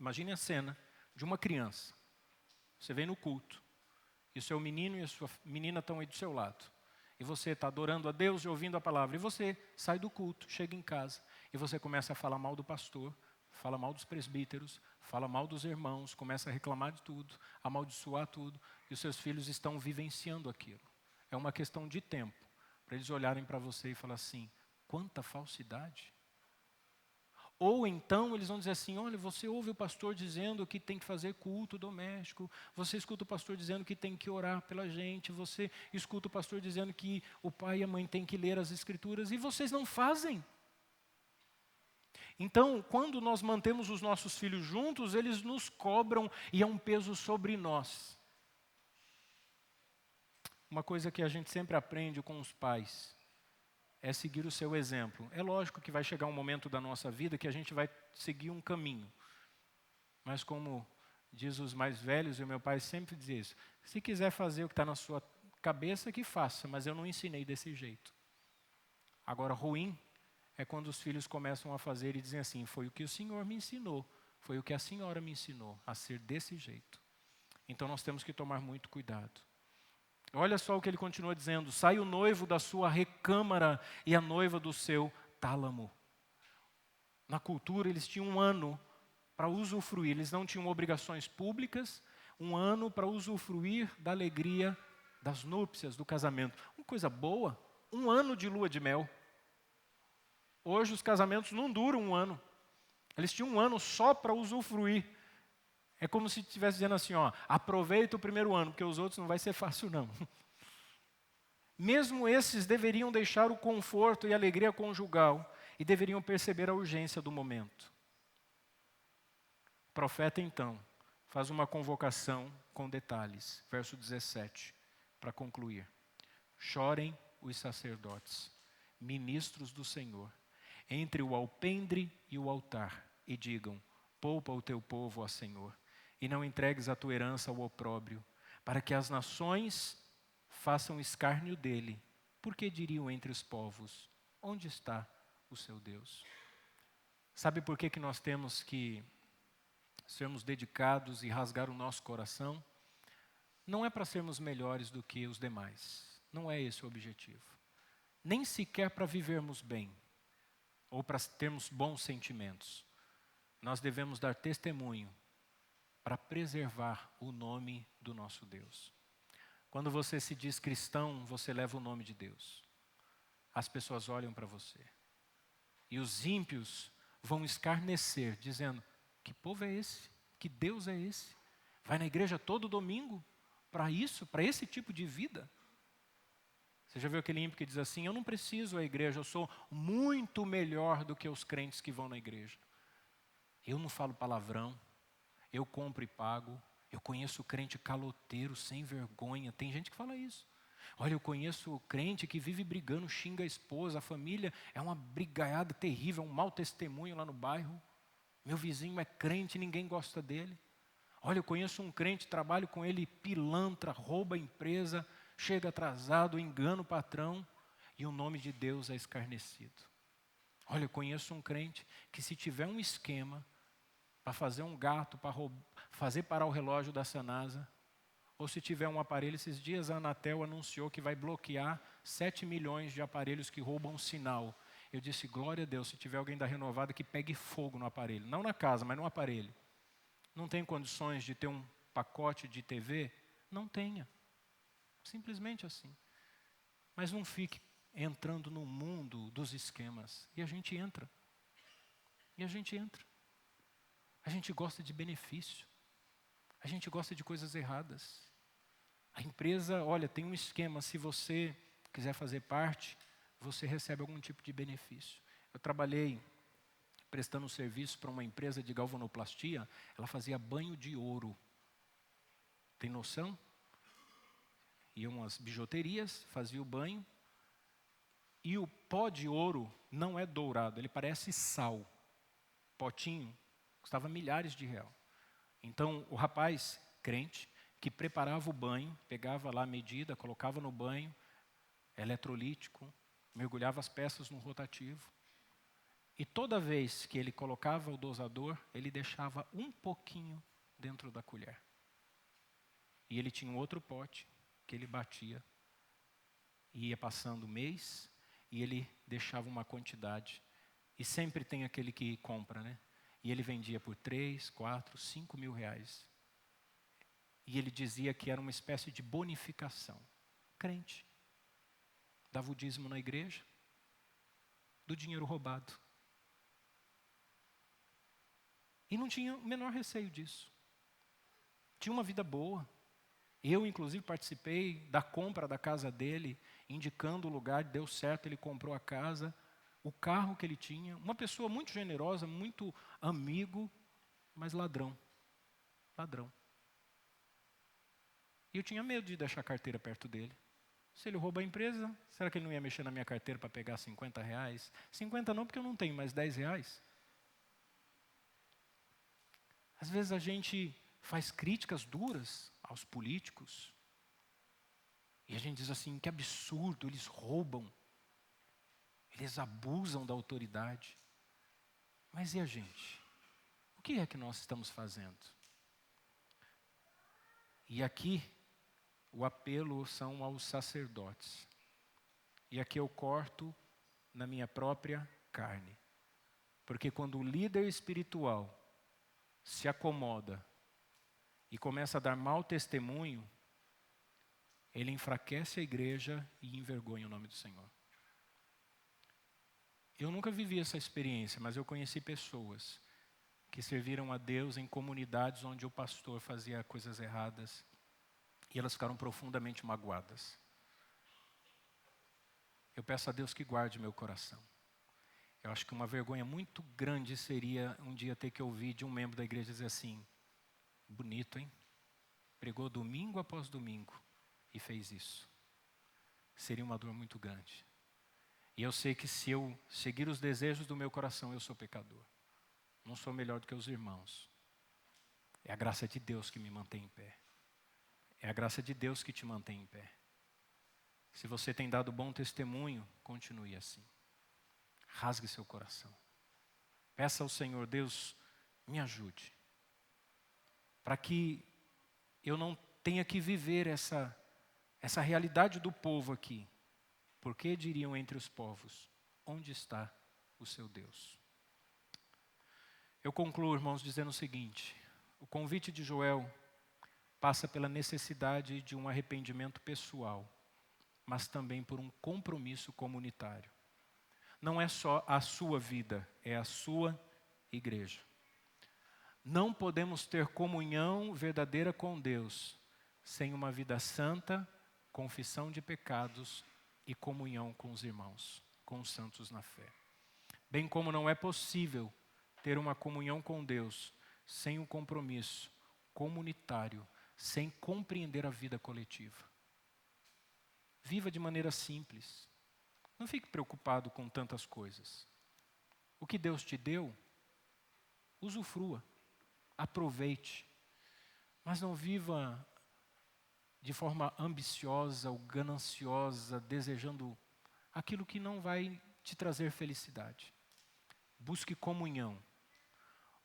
Imagine a cena de uma criança. Você vem no culto, e o seu menino e a sua menina estão aí do seu lado. e você está adorando a Deus e ouvindo a palavra, e você sai do culto, chega em casa, e você começa a falar mal do pastor, fala mal dos presbíteros, fala mal dos irmãos, começa a reclamar de tudo, amaldiçoar tudo, e os seus filhos estão vivenciando aquilo. É uma questão de tempo, para eles olharem para você e falar assim, quanta falsidade. Ou então eles vão dizer assim, olha, você ouve o pastor dizendo que tem que fazer culto doméstico, você escuta o pastor dizendo que tem que orar pela gente, você escuta o pastor dizendo que o pai e a mãe têm que ler as escrituras, e vocês não fazem. Então, quando nós mantemos os nossos filhos juntos, eles nos cobram e é um peso sobre nós. Uma coisa que a gente sempre aprende com os pais é seguir o seu exemplo. É lógico que vai chegar um momento da nossa vida que a gente vai seguir um caminho. Mas como diz os mais velhos, e o meu pai sempre dizia isso, se quiser fazer o que está na sua cabeça, que faça, mas eu não ensinei desse jeito. Agora, ruim é quando os filhos começam a fazer e dizem assim, foi o que o Senhor me ensinou, foi o que a senhora me ensinou, a ser desse jeito. Então nós temos que tomar muito cuidado. Olha só o que ele continua dizendo, sai o noivo da sua recâmara e a noiva do seu tálamo. Na cultura eles tinham um ano para usufruir, eles não tinham obrigações públicas, um ano para usufruir da alegria das núpcias, do casamento. Uma coisa boa, um ano de lua de mel. Hoje os casamentos não duram um ano, eles tinham um ano só para usufruir. É como se estivesse dizendo assim, ó, aproveita o primeiro ano, porque os outros não vai ser fácil não. Mesmo esses deveriam deixar o conforto e a alegria conjugal e deveriam perceber a urgência do momento. O profeta então faz uma convocação com detalhes, verso 17, para concluir. Chorem os sacerdotes, ministros do Senhor, entre o alpendre e o altar, e digam, poupa o teu povo, ó Senhor, e não entregues a tua herança ao opróbrio, para que as nações façam escárnio dele, porque diriam entre os povos, onde está o seu Deus? Sabe por que nós temos que sermos dedicados e rasgar o nosso coração? Não é para sermos melhores do que os demais, não é esse o objetivo. Nem sequer para vivermos bem, ou para termos bons sentimentos. Nós devemos dar testemunho para preservar o nome do nosso Deus. Quando você se diz cristão, você leva o nome de Deus. As pessoas olham para você. E os ímpios vão escarnecer, dizendo, que povo é esse? Que Deus é esse? Vai na igreja todo domingo? Para isso? Para esse tipo de vida? Você já viu aquele ímpio que diz assim, eu não preciso à igreja, eu sou muito melhor do que os crentes que vão na igreja. Eu não falo palavrão, eu compro e pago, eu conheço crente caloteiro, sem vergonha, tem gente que fala isso. Olha, eu conheço crente que vive brigando, xinga a esposa, a família é uma brigaiada terrível, um mau testemunho lá no bairro. Meu vizinho é crente, ninguém gosta dele. Olha, eu conheço um crente, trabalho com ele, pilantra, rouba a empresa, chega atrasado, engana o patrão e o nome de Deus é escarnecido. Olha, eu conheço um crente que se tiver um esquema para fazer um gato, para fazer parar o relógio da Sanasa, ou se tiver um aparelho, esses dias a Anatel anunciou que vai bloquear 7 milhões de aparelhos que roubam sinal. Eu disse, glória a Deus, se tiver alguém da Renovada que pegue fogo no aparelho, não na casa, mas no aparelho. Não tem condições de ter um pacote de TV? Não tenha. Simplesmente assim. Mas não fique entrando no mundo dos esquemas. E a gente entra. E a gente entra. A gente gosta de benefício. A gente gosta de coisas erradas. A empresa, olha, tem um esquema, se você quiser fazer parte, você recebe algum tipo de benefício. Eu trabalhei prestando serviço para uma empresa de galvanoplastia, ela fazia banho de ouro. Tem noção? Iam umas bijuterias, fazia o banho, e o pó de ouro não é dourado, ele parece sal. Potinho, custava milhares de reais. Então, o rapaz, crente, que preparava o banho, pegava lá a medida, colocava no banho, eletrolítico, mergulhava as peças no rotativo. E toda vez que ele colocava o dosador, ele deixava um pouquinho dentro da colher. E ele tinha um outro pote que ele batia. E ia passando o mês e ele deixava uma quantidade. E sempre tem aquele que compra, né? E ele vendia por 3, 4, 5 mil reais. E ele dizia que era uma espécie de bonificação. Crente. Dava o dízimo na igreja do dinheiro roubado. E não tinha o menor receio disso. Tinha uma vida boa. Eu, inclusive, participei da compra da casa dele, indicando o lugar, deu certo, ele comprou a casa, o carro que ele tinha. Uma pessoa muito generosa, muito amigo, mas ladrão. Ladrão. E eu tinha medo de deixar a carteira perto dele. Se ele rouba a empresa, será que ele não ia mexer na minha carteira para pegar 50 reais? 50 não, porque eu não tenho mais 10 reais. Às vezes a gente faz críticas duras aos políticos. E a gente diz assim, que absurdo, eles roubam. Eles abusam da autoridade. Mas e a gente? O que é que nós estamos fazendo? E aqui, o apelo são aos sacerdotes. E aqui eu corto na minha própria carne. Porque quando o líder espiritual se acomoda e começa a dar mau testemunho, ele enfraquece a igreja e envergonha o nome do Senhor. Eu nunca vivi essa experiência, mas eu conheci pessoas que serviram a Deus em comunidades onde o pastor fazia coisas erradas e elas ficaram profundamente magoadas. Eu peço a Deus que guarde meu coração. Eu acho que uma vergonha muito grande seria um dia ter que ouvir de um membro da igreja dizer assim, bonito, hein? Pregou domingo após domingo e fez isso. Seria uma dor muito grande. E eu sei que se eu seguir os desejos do meu coração, eu sou pecador. Não sou melhor do que os irmãos. É a graça de Deus que me mantém em pé. É a graça de Deus que te mantém em pé. Se você tem dado bom testemunho, continue assim. Rasgue seu coração. Peça ao Senhor, Deus, me ajude. Para que eu não tenha que viver essa realidade do povo aqui. Porque diriam entre os povos, onde está o seu Deus? Eu concluo, irmãos, dizendo o seguinte, o convite de Joel passa pela necessidade de um arrependimento pessoal, mas também por um compromisso comunitário. Não é só a sua vida, é a sua igreja. Não podemos ter comunhão verdadeira com Deus sem uma vida santa, confissão de pecados e comunhão com os irmãos, com os santos na fé. Bem como não é possível ter uma comunhão com Deus sem um compromisso comunitário, sem compreender a vida coletiva. Viva de maneira simples. Não fique preocupado com tantas coisas. O que Deus te deu, usufrua, aproveite. Mas não viva de forma ambiciosa ou gananciosa, desejando aquilo que não vai te trazer felicidade. Busque comunhão.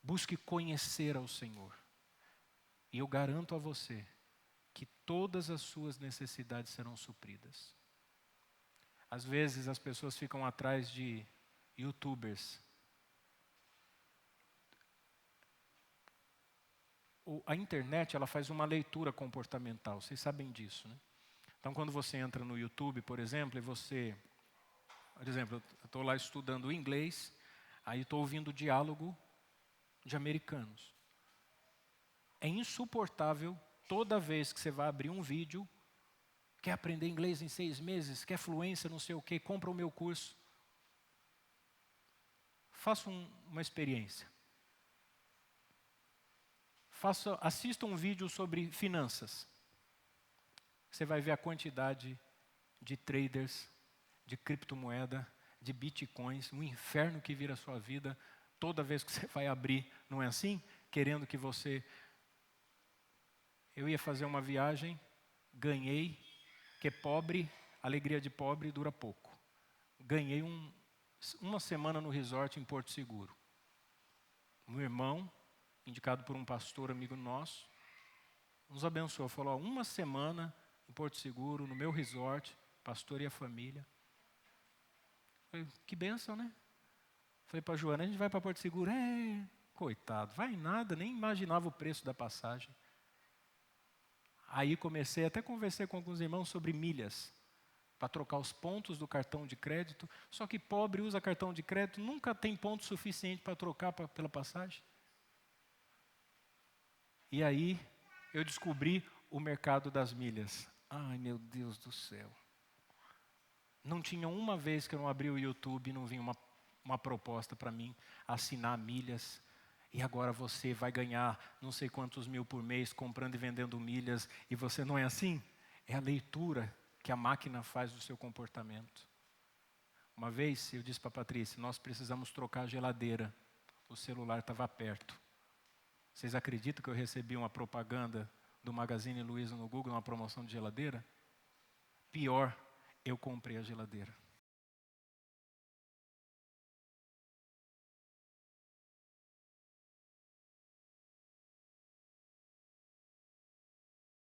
Busque conhecer ao Senhor. E eu garanto a você que todas as suas necessidades serão supridas. Às vezes as pessoas ficam atrás de YouTubers. A internet, ela faz uma leitura comportamental, vocês sabem disso, né? Então, quando você entra no YouTube, por exemplo, e você... Por exemplo, eu estou lá estudando inglês, aí estou ouvindo diálogo de americanos. É insuportável, toda vez que você vai abrir um vídeo, quer aprender inglês em 6 meses, quer fluência, não sei o quê, compra o meu curso. Faça uma experiência. Assista um vídeo sobre finanças. Você vai ver a quantidade de traders, de criptomoeda, de bitcoins, um inferno que vira a sua vida toda vez que você vai abrir, não é assim? Querendo que você... Eu ia fazer uma viagem, ganhei, que pobre, alegria de pobre dura pouco. Ganhei uma semana no resort em Porto Seguro. Um irmão, indicado por um pastor amigo nosso, nos abençoou. Falou, uma semana em Porto Seguro, no meu resort, pastor e a família. Falei, que bênção, né? Falei para a Joana, a gente vai para Porto Seguro. Coitado, vai nada, nem imaginava o preço da passagem. Aí até conversei com alguns irmãos sobre milhas, para trocar os pontos do cartão de crédito. Só que pobre usa cartão de crédito, nunca tem ponto suficiente para trocar pela passagem. E aí eu descobri o mercado das milhas. Ai, meu Deus do céu. Não tinha uma vez que eu não abri o YouTube e não vinha uma proposta para mim assinar milhas. E agora você vai ganhar não sei quantos mil por mês comprando e vendendo milhas. E você não é assim? É a leitura que a máquina faz do seu comportamento. Uma vez eu disse para a Patrícia, nós precisamos trocar a geladeira. O celular estava perto. Vocês acreditam que eu recebi uma propaganda do Magazine Luiza no Google, uma promoção de geladeira? Pior, eu comprei a geladeira.